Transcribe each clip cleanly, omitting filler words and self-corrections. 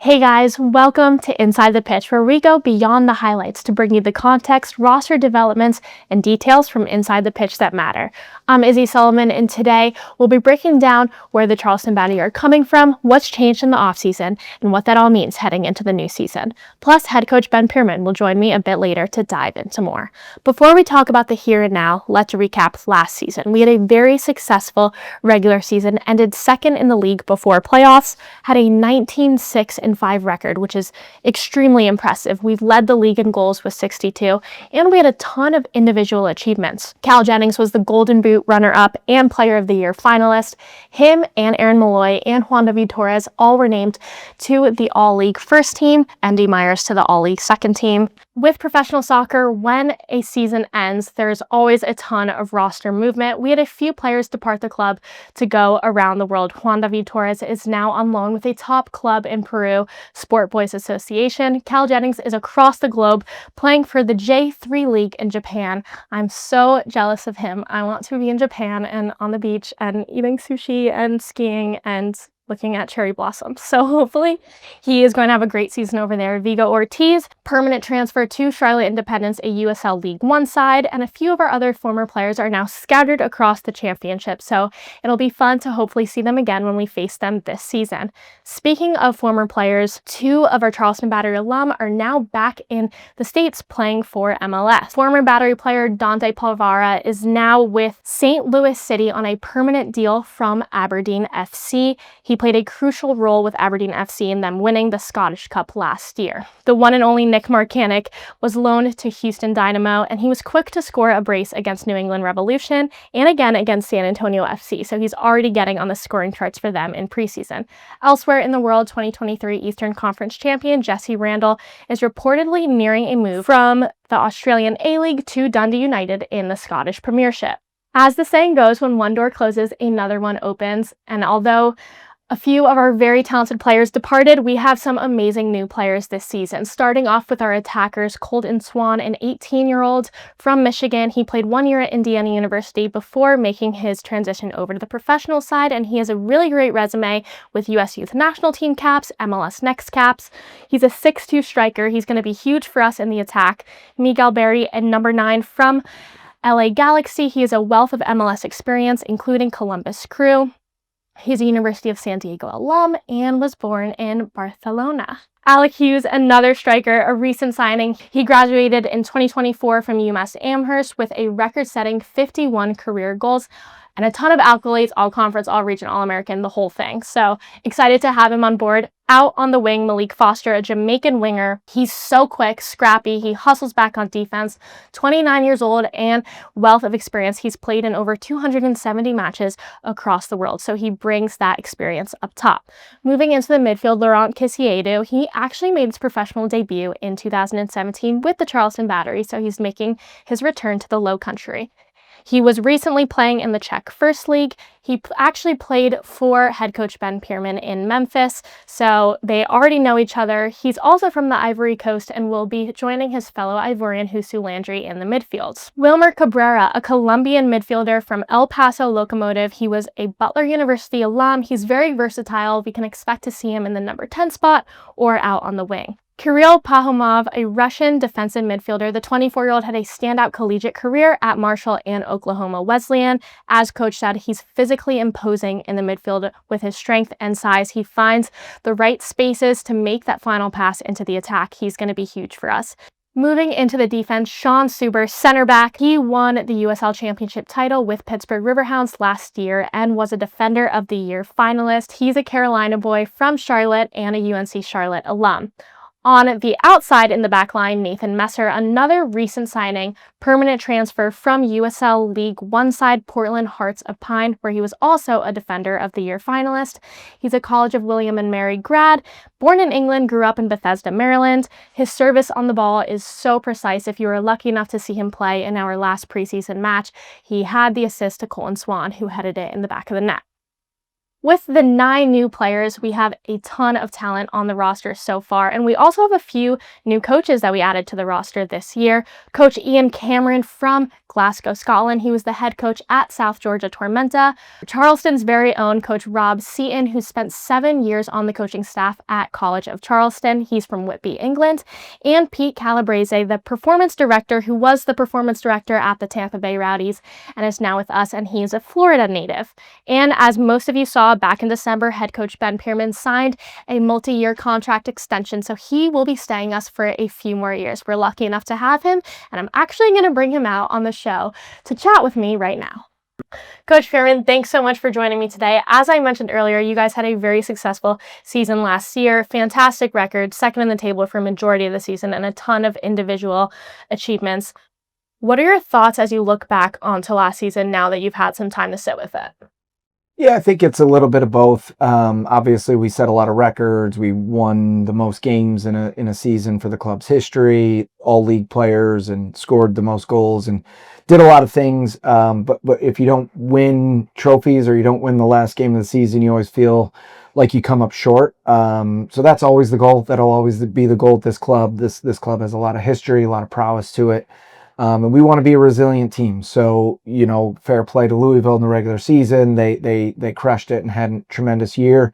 Hey guys, welcome to Inside the Pitch, where we go beyond the highlights to bring you the context, roster developments, and details from inside the pitch that matter. I'm Izzy Sullivan, and today we'll be breaking down where the Charleston Battery are coming from, what's changed in the offseason, and what that all means heading into the new season. Plus, head coach Ben Pirmann will join me a bit later to dive into more. Before we talk about the here and now, let's recap last season. We had a very successful regular season, ended second in the league before playoffs, had a 19-6-5 record, which is extremely impressive. We've led the league in goals with 62, and we had a ton of individual achievements. Cal Jennings was the Golden Boot runner-up and Player of the Year finalist. Him and Aaron Malloy and 𝙄𝙣𝙨𝙚𝙘𝙗 all were named to the All-League first team, and 𝙄𝙣 Myers to the All-League second team. With professional soccer, when a season ends, there's always a ton of roster movement. We had a few players depart the club to go around the world. 𝙄𝙣𝙨𝙚𝙗𝙗 is now on loan with a top club in Peru, Sport Boys Association. Cal Jennings is across the globe playing for the J3 League in Japan. I'm so jealous of him. I want to be in Japan and on the beach and eating sushi and skiing and looking at cherry blossoms. So hopefully he is going to have a great season over there. Vigo Ortiz, permanent transfer to Charlotte Independence, a USL League One side, and a few of our other former players are now scattered across the championship. So it'll be fun to hopefully see them again when we face them this season. Speaking of former players, two of our Charleston Battery alum are now back in the States playing for MLS. Former Battery player Dante Polvara is now with St. Louis City on a permanent deal from Aberdeen FC. He played a crucial role with Aberdeen FC in them winning the Scottish Cup last year. The one and only Nick Marcanic was loaned to Houston Dynamo, and he was quick to score a brace against New England Revolution and again against San Antonio FC, so he's already getting on the scoring charts for them in preseason. Elsewhere in the world, 2023 Eastern Conference champion Jesse Randall is reportedly nearing a move from the Australian A-League to Dundee United in the Scottish Premiership. As the saying goes, when one door closes, another one opens, and although a few of our very talented players departed, we have some amazing new players this season. Starting off with our attackers, Colton Swan, an 18-year-old from Michigan. He played 1 year at Indiana University before making his transition over to the professional side, and he has a really great resume with US Youth National Team caps, MLS Next caps. He's a 6'2 striker. He's going to be huge for us in the attack. Miguel Berry, and number 9 from LA Galaxy. He has a wealth of MLS experience, including Columbus Crew. He's a University of San Diego alum and was born in Barcelona. Alec Hughes, another striker, a recent signing. He graduated in 2024 from UMass Amherst with a record-setting 51 career goals and a ton of accolades, all-conference, all-region, all-American, the whole thing. So excited to have him on board. Out on the wing, Malik Foster, a Jamaican winger. He's so quick, scrappy. He hustles back on defense. 29 years old and wealth of experience. He's played in over 270 matches across the world, so he brings that experience up top. Moving into the midfield, Laurent Koscielny, he actually made his professional debut in 2017 with the Charleston Battery, so he's making his return to the Low Country. He was recently playing in the Czech First League. He actually played for head coach Ben Pirmann in Memphis, so they already know each other. He's also from the Ivory Coast and will be joining his fellow Ivorian 𝙄𝙣𝙨𝙚𝙘𝙗 Landry in the midfield. Wilmer Cabrera, a Colombian midfielder from El Paso Locomotive. He was a Butler University alum. He's very versatile. We can expect to see him in the number 10 spot or out on the wing. Kirill Pahomov, a Russian defensive midfielder. The 24-year-old had a standout collegiate career at Marshall and Oklahoma Wesleyan. As coach said, he's physically imposing in the midfield with his strength and size. He finds the right spaces to make that final pass into the attack. He's going to be huge for us. Moving into the defense, Sean Suber, center back. He won the USL Championship title with Pittsburgh Riverhounds last year and was a Defender of the Year finalist. He's a Carolina boy from Charlotte and a UNC Charlotte alum. On the outside in the back line, Nathan Messer, another recent signing, permanent transfer from USL League One side Portland Hearts of Pine, where he was also a Defender of the Year finalist. He's a College of William and Mary grad, born in England, grew up in Bethesda, Maryland. His service on the ball is so precise. If you were lucky enough to see him play in our last preseason match, he had the assist to Colton Swan, who headed it in the back of the net. With the 9 new players, we have a ton of talent on the roster so far, and we also have a few new coaches that we added to the roster this year. Coach Ian Cameron from Glasgow, Scotland. He was the head coach at South Georgia Tormenta. Charleston's very own Coach Rob Seaton, who spent 7 years on the coaching staff at College of Charleston. He's from Whitby, England. And Pete Calabrese, the performance director, who was the performance director at the Tampa Bay Rowdies and is now with us, and he's a Florida native. And as most of you saw back in December, head coach Ben Pirmann signed a multi-year contract extension, so he will be staying us for a few more years. We're lucky enough to have him, and I'm actually going to bring him out on the show to chat with me right now. Coach Pirmann, thanks so much for joining me today. As I mentioned earlier, you guys had a very successful season last year, fantastic record, second in the table for a majority of the season, and a ton of individual achievements. What are your thoughts as you look back onto last season now that you've had some time to sit with it? Yeah, I think it's a little bit of both. Obviously, we set a lot of records. We won the most games in a season for the club's history, all league players, and scored the most goals and did a lot of things. But if you don't win trophies or you don't win the last game of the season, you always feel like you come up short. So that's always the goal. That'll always be the goal at this club. This club has a lot of history, a lot of prowess to it. And we want to be a resilient team. So, fair play to Louisville in the regular season. They crushed it and had a tremendous year.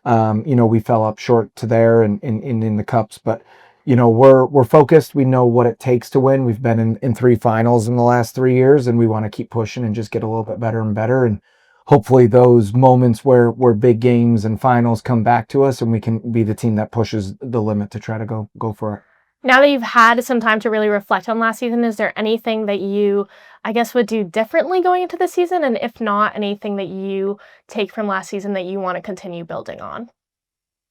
We fell up short to there and in the cups, but we're focused. We know what it takes to win. We've been in 3 finals in the last 3 years, and we want to keep pushing and just get a little bit better and better. And hopefully those moments where big games and finals come back to us, and we can be the team that pushes the limit to try to go for it. Now that you've had some time to really reflect on last season, is there anything that you, I guess, would do differently going into the season? And if not, anything that you take from last season that you want to continue building on?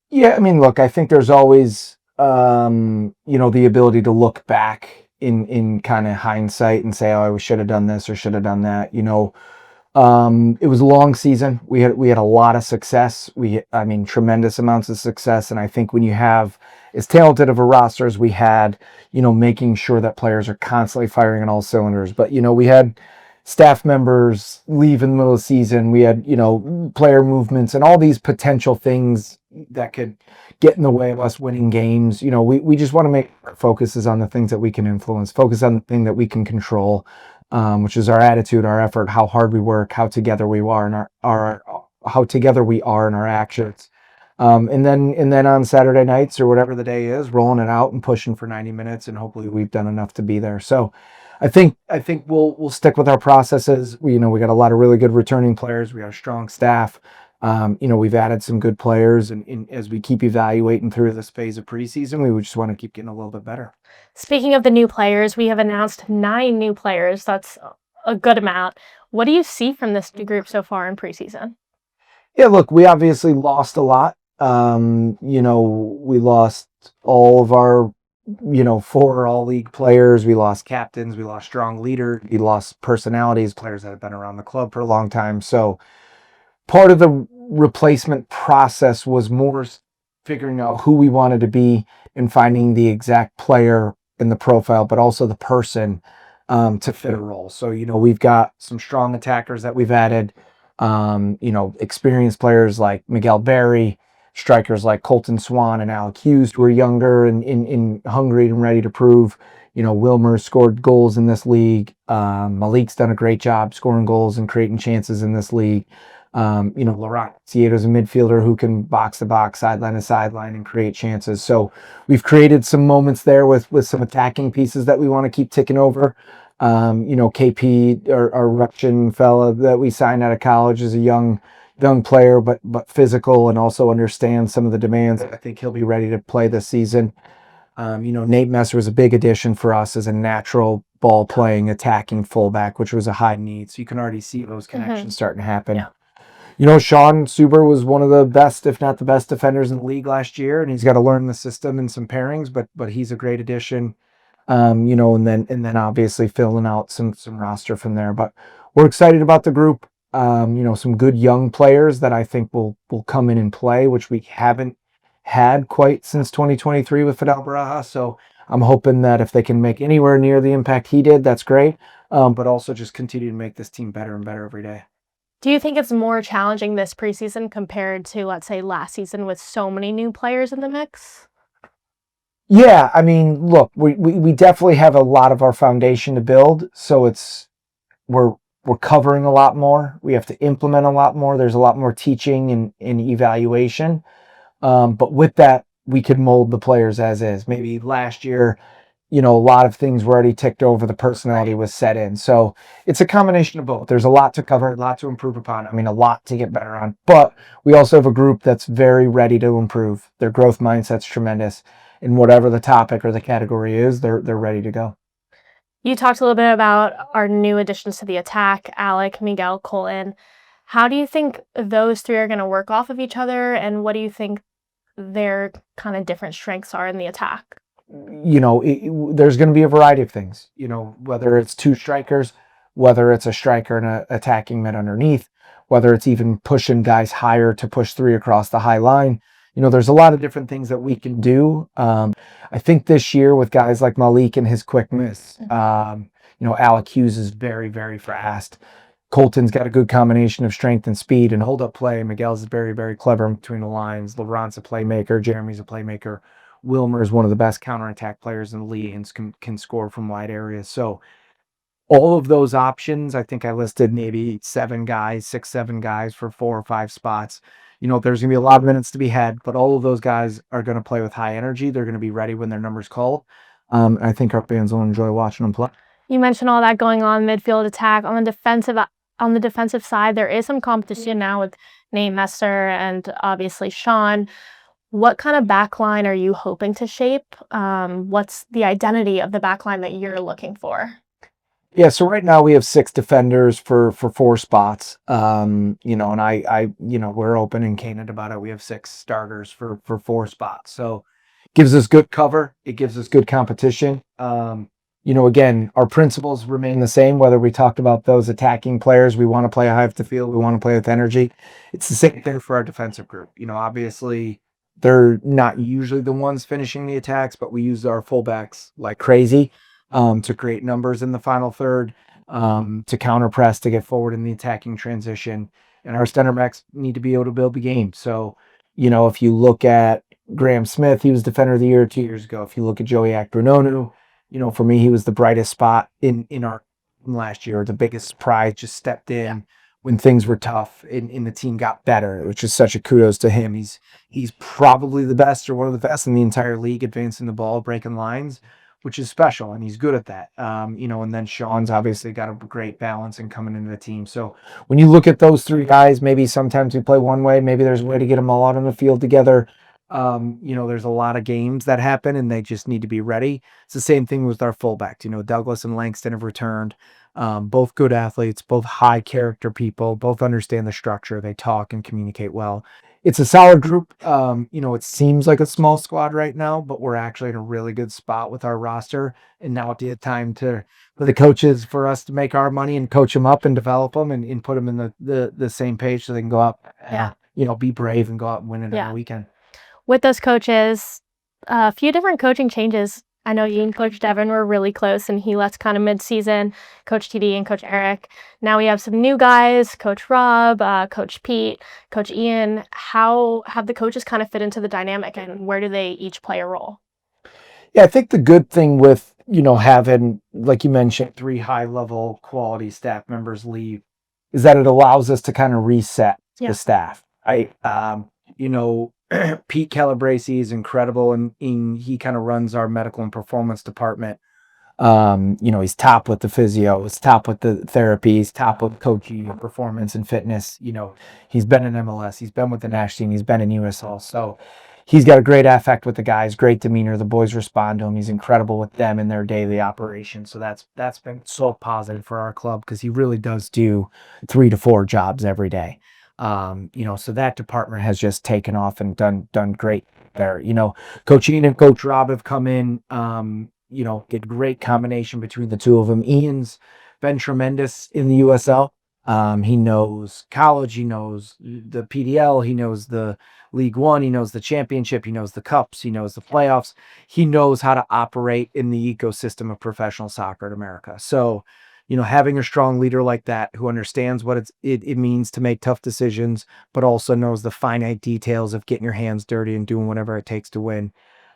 Yeah, I mean, look, I think there's always, the ability to look back in kind of hindsight and say, oh, we should have done this or should have done that. It was a long season. We had a lot of success. Tremendous amounts of success. And I think when you have as talented of a roster as we had, making sure that players are constantly firing on all cylinders. But, we had staff members leave in the middle of the season. We had, player movements and all these potential things that could get in the way of us winning games. We just want to make our focuses on the things that we can influence, focus on the thing that we can control. Which is our attitude, our effort, how hard we work, how together we are, and how together we are in our actions. And then on Saturday nights or whatever the day is, rolling it out and pushing for 90 minutes, and hopefully we've done enough to be there. So, I think we'll stick with our processes. We got a lot of really good returning players. We got a strong staff. We've added some good players, and as we keep evaluating through this phase of preseason, we just want to keep getting a little bit better. Speaking of the new players, we have announced 9 new players. That's a good amount. What do you see from this group so far in preseason? Yeah, look, we obviously lost a lot. We lost all of our, 4 all-league players. We lost captains. We lost strong leaders. We lost personalities, players that have been around the club for a long time. So part of the replacement process was more figuring out who we wanted to be and finding the exact player in the profile, but also the person to fit a role. So, we've got some strong attackers that we've added, experienced players like Miguel Berry, strikers like Colton Swan and Alec Hughes, who are younger and hungry and ready to prove. Wilmer scored goals in this league. Malik's done a great job scoring goals and creating chances in this league. Laurent Cieto's a midfielder who can box to box, sideline to sideline, and create chances. So we've created some moments there with some attacking pieces that we want to keep ticking over. KP, our Russian fella that we signed out of college, is a young player, but physical and also understands some of the demands. I think he'll be ready to play this season. Nate Messer was a big addition for us as a natural ball playing, attacking fullback, which was a high need. So you can already see those connections starting to happen. Yeah. Sean Suber was one of the best, if not the best, defenders in the league last year, and he's got to learn the system and some pairings, but he's a great addition. And then obviously filling out some roster from there. But we're excited about the group. Some good young players that I think will come in and play, which we haven't had quite since 2023 with Fidel Baraja. So I'm hoping that if they can make anywhere near the impact he did, that's great. But also just continue to make this team better and better every day. Do you think it's more challenging this preseason compared to, let's say, last season with so many new players in the mix? Yeah, I mean, look, we definitely have a lot of our foundation to build, so we're we're covering a lot more. We have to implement a lot more. There's a lot more teaching and evaluation. But with that, we could mold the players as is. Maybe last year, a lot of things were already ticked over. The personality was set in. So it's a combination of both. There's a lot to cover, a lot to improve upon. I mean, a lot to get better on. But we also have a group that's very ready to improve. Their growth mindset's tremendous. And whatever the topic or the category is, they're ready to go. You talked a little bit about our new additions to the attack, Alec, Miguel, Colton. How do you think those three are going to work off of each other, and what do you think their kind of different strengths are in the attack? There's going to be a variety of things, whether it's two strikers, whether it's a striker and an attacking mid underneath, whether it's even pushing guys higher to push three across the high line. There's a lot of different things that we can do. I think this year with guys like Malik and his quickness, Alec Hughes is very, very fast. Colton's got a good combination of strength and speed and hold up play. Miguel's very, very clever in between the lines. Laurent's a playmaker. Jeremy's a playmaker. Wilmer is one of the best counterattack players in the league and can score from wide areas. So all of those options, I think I listed maybe 6, 7 guys for 4 or 5 spots. There's going to be a lot of minutes to be had, but all of those guys are going to play with high energy. They're going to be ready when their number's called. I think our fans will enjoy watching them play. You mentioned all that going on midfield attack. On the defensive side, there is some competition now with Nate Messer and obviously Sean. What kind of backline are you hoping to shape? What's the identity of the backline that you're looking for? Yeah, so right now we have 6 defenders for 4 spots. And we're open and candid about it. We have 6 starters for 4 spots. So gives us good cover. It gives us good competition. Again, our principles remain the same, whether we talked about those attacking players. We want to play high up the field. We want to play with energy. It's the same thing for our defensive group. Obviously they're not usually the ones finishing the attacks, but we use our fullbacks like crazy to create numbers in the final third, to counter press, to get forward in the attacking transition. And our center backs need to be able to build the game. So, if you look at Graham Smith, he was Defender of the Year 2 years ago. If you look at 𝙄𝙣𝙆, for me, he was the brightest spot in our last year. The biggest surprise, just stepped in when things were tough and the team got better, which is such a kudos to him. He's probably the best or one of the best in the entire league, advancing the ball, breaking lines, which is special, and he's good at that. And then Sean's obviously got a great balance in coming into the team. So when you look at those 3 guys, maybe sometimes we play one way, maybe there's a way to get them all out on the field together. There's a lot of games that happen and they just need to be ready. It's the same thing with our fullbacks. Douglas and Langston have returned. Both good athletes, both high character people, both understand the structure. They talk and communicate well. It's a solid group. It seems like a small squad right now, but we're actually in a really good spot with our roster. And now it's the time for the coaches, for us to make our money and coach them up and develop them and put them in the same page so they can go out, be brave and go out and win it on the weekend. With those coaches, a few different coaching changes. I know you and Coach Devin were really close, and he left kind of mid-season, Coach TD and Coach Eric. Now we have some new guys, Coach Rob, Coach Pete, Coach Ian. How have the coaches kind of fit into the dynamic, and where do they each play a role? Yeah, I think the good thing with, having, like you mentioned, 3 high-level quality staff members leave is that it allows us to kind of reset the staff. Pete Calabrese is incredible, and he kind of runs our medical and performance department. He's top with the physio, he's top with the therapy, he's top with coaching, performance and fitness. He's been in MLS, he's been with the national team, he's been in USL. So he's got a great affect with the guys, great demeanor. The boys respond to him. He's incredible with them in their daily operation. So that's been so positive for our club because he really does do 3 to 4 jobs every day. So that department has just taken off and done great there. Coach Ian and Coach Rob have come in, get a great combination between the 2 of them. Ian's been tremendous in the USL. He knows college, he knows the PDL, he knows the League One, he knows the championship, he knows the cups, he knows the playoffs. He knows how to operate in the ecosystem of professional soccer in America. So having a strong leader like that who understands what it means to make tough decisions, but also knows the finite details of getting your hands dirty and doing whatever it takes to win.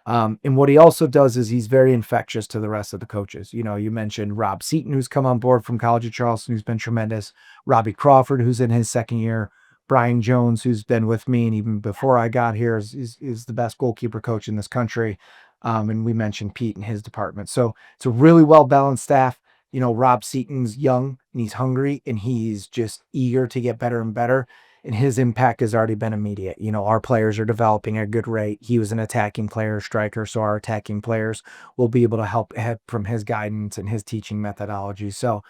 And what he also does is he's very infectious to the rest of the coaches. You mentioned 𝙄𝙣𝙨𝙞𝙙𝙘, who's come on board from College of Charleston, who's been tremendous. Robbie Crawford, who's in his second year. Brian Jones, who's been with me, and even before I got here, is the best goalkeeper coach in this country. And we mentioned Pete and his department. So it's a really well-balanced staff. 𝙄𝙣𝙨𝙞𝙙𝙘's young and he's hungry and he's just eager to get better and better. And his impact has already been immediate. Our players are developing at a good rate. He was an attacking player, striker, so our attacking players will be able to help from his guidance and his teaching methodology. So,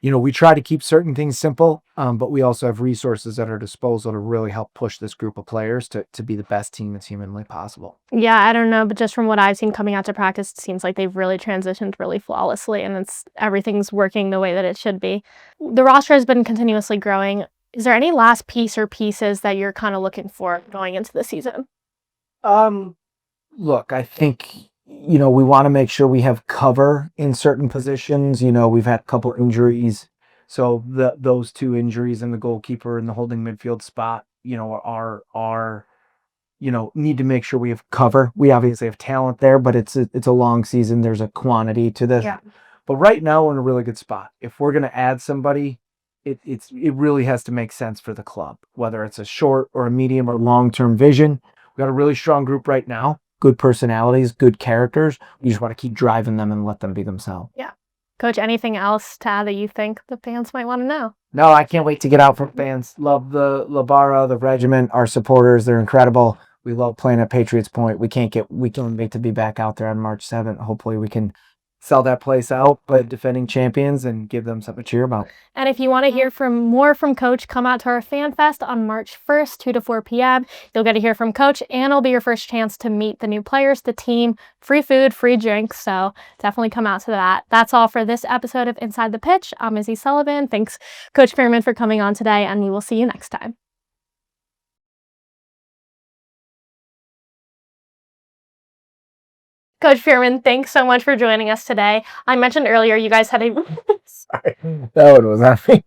we try to keep certain things simple, but we also have resources at our disposal to really help push this group of players to be the best team that's humanly possible. Yeah, I don't know, but just from what I've seen coming out to practice, it seems like they've really transitioned really flawlessly, and everything's working the way that it should be. The roster has been continuously growing. Is there any last piece or pieces that you're kind of looking for going into the season? Look, I think, we want to make sure we have cover in certain positions. We've had a couple injuries. So those two injuries in the goalkeeper and the holding midfield spot, are need to make sure we have cover. We obviously have talent there, but it's a long season. There's a quantity to this. Yeah. But right now we're in a really good spot. If we're going to add somebody, it really has to make sense for the club, whether it's a short or a medium or long-term vision. We've got a really strong group right now, good personalities, good characters. We just want to keep driving them and let them be themselves. Yeah. Coach, anything else to add that you think the fans might want to know? No, I can't wait to get out from fans. Love the 𝙄𝙗𝙗, the regiment, our supporters. They're incredible. We love playing at Patriots Point. We can't wait to be back out there on March 7th. Hopefully we can sell that place out, but defending champions and give them something to cheer about. And if you want to hear more from Coach, come out to our Fan Fest on March 1st, 2 to 4 p.m. You'll get to hear from Coach, and it'll be your first chance to meet the new players, the team, free food, free drinks. So definitely come out to that. That's all for this episode of Inside the Pitch. I'm Izzy Sullivan. Thanks, Coach Pirmann, for coming on today, and we will see you next time. Coach Pirmann, thanks so much for joining us today. I mentioned earlier you guys had a... Sorry, that one was on me.